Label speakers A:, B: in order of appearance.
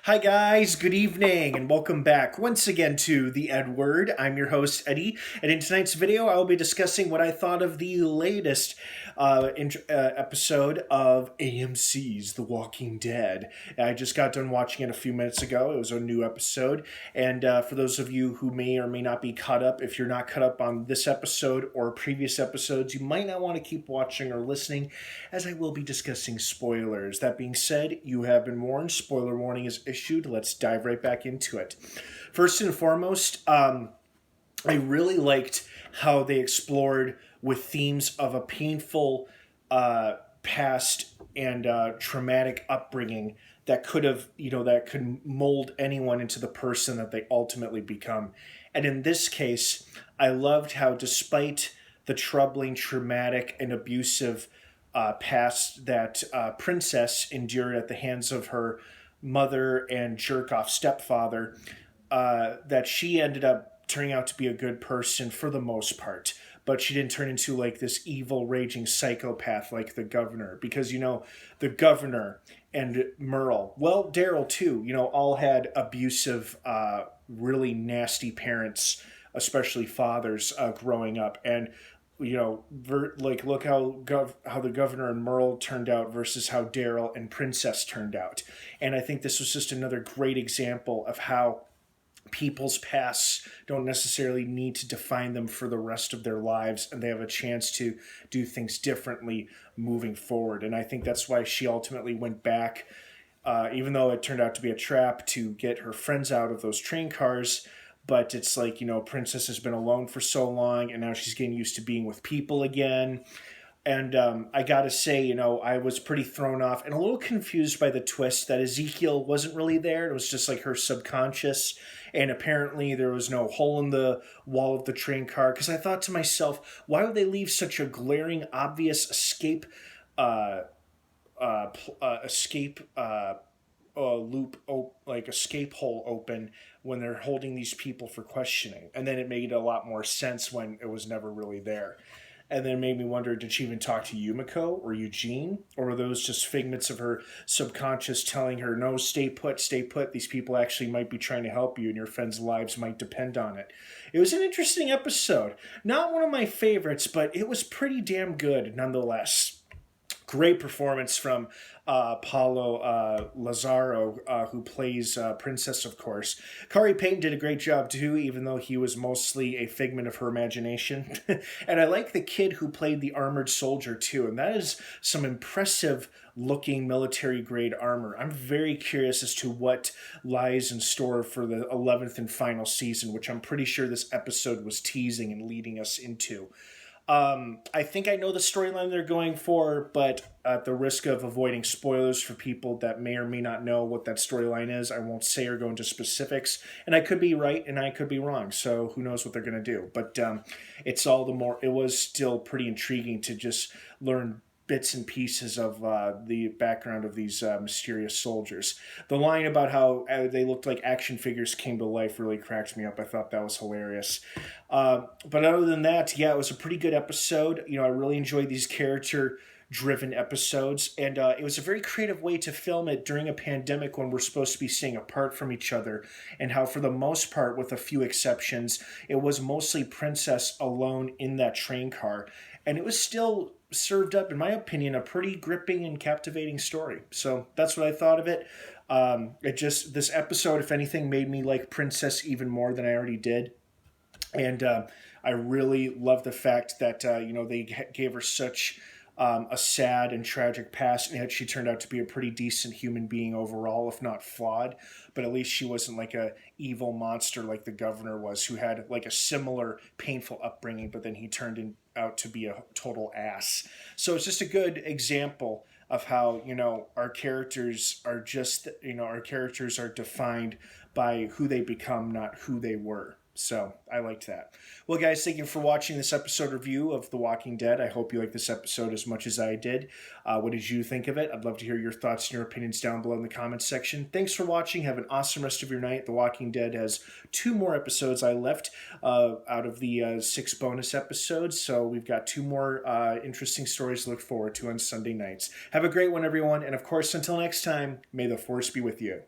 A: Hi, guys. Good evening, and welcome back once again to the EdWord. I'm your host, Eddie, and in tonight's video, I will be discussing what I thought of the latest episode of AMC's The Walking Dead. I just got done watching it a few minutes ago. It was a new episode, and for those of you who may or may not be caught up, if you're not caught up on this episode or previous episodes, you might not want to keep watching or listening, as I will be discussing spoilers. That being said, you have been warned. Spoiler warning is issued. Let's dive right back into it. First and foremost, I really liked how they explored with themes of a painful past and traumatic upbringing that could have, that could mold anyone into the person that they ultimately become. And in this case, I loved how, despite the troubling, traumatic, and abusive past that Princess endured at the hands of her mother and jerk-off stepfather, that she ended up turning out to be a good person for the most part. But she didn't turn into like this evil, raging psychopath like the governor. Because, the governor and Merle, well, Daryl too, all had abusive, really nasty parents, especially fathers, growing up. And look how the governor and Merle turned out versus how Daryl and Princess turned out. And I think this was just another great example of how people's pasts don't necessarily need to define them for the rest of their lives, and they have a chance to do things differently moving forward. And I think that's why she ultimately went back, even though it turned out to be a trap, to get her friends out of those train cars. But it's like, Princess has been alone for so long, and now she's getting used to being with people again. And I gotta say, I was pretty thrown off and a little confused by the twist that Ezekiel wasn't really there. It was just like her subconscious. And apparently there was no hole in the wall of the train car. Because I thought to myself, why would they leave such a glaring, obvious escape escape hole open when they're holding these people for questioning? And then it made a lot more sense when it was never really there. And then it made me wonder, did she even talk to Yumiko or Eugene? Or were those just figments of her subconscious telling her, no, stay put, stay put. These people actually might be trying to help you and your friends' lives might depend on it. It was an interesting episode. Not one of my favorites, but it was pretty damn good nonetheless. Great performance from Paulo Lazaro, who plays Princess, of course. Kari Payton did a great job, too, even though he was mostly a figment of her imagination. And I like the kid who played the armored soldier, too. And that is some impressive-looking military-grade armor. I'm very curious as to what lies in store for the 11th and final season, which I'm pretty sure this episode was teasing and leading us into. I think I know the storyline they're going for, but at the risk of avoiding spoilers for people that may or may not know what that storyline is, I won't say or go into specifics. And I could be right and I could be wrong, so who knows what they're going to do. But it was still pretty intriguing to just learn bits and pieces of the background of these mysterious soldiers. The line about how they looked like action figures came to life really cracked me up. I thought that was hilarious. But other than that, yeah, it was a pretty good episode. I really enjoyed these character-driven episodes, and it was a very creative way to film it during a pandemic when we're supposed to be staying apart from each other, and how, for the most part, with a few exceptions, it was mostly Princess alone in that train car. And it was still served up, in my opinion, a pretty gripping and captivating story. So that's what I thought of it. This episode, if anything, made me like Princess even more than I already did. And I really love the fact that, they gave her such a sad and tragic past, and yet she turned out to be a pretty decent human being overall, if not flawed. But at least she wasn't like a evil monster like the governor was, who had like a similar painful upbringing, but then he turned out to be a total ass. So it's just a good example of how, our characters are defined by who they become, not who they were. So I liked that. Well, guys, thank you for watching this episode review of The Walking Dead. I hope you liked this episode as much as I did. What did you think of it? I'd love to hear your thoughts and your opinions down below in the comments section. Thanks for watching. Have an awesome rest of your night. The Walking Dead has 2 more episodes I left out of the 6 bonus episodes. So we've got 2 more interesting stories to look forward to on Sunday nights. Have a great one, everyone. And of course, until next time, may the Force be with you.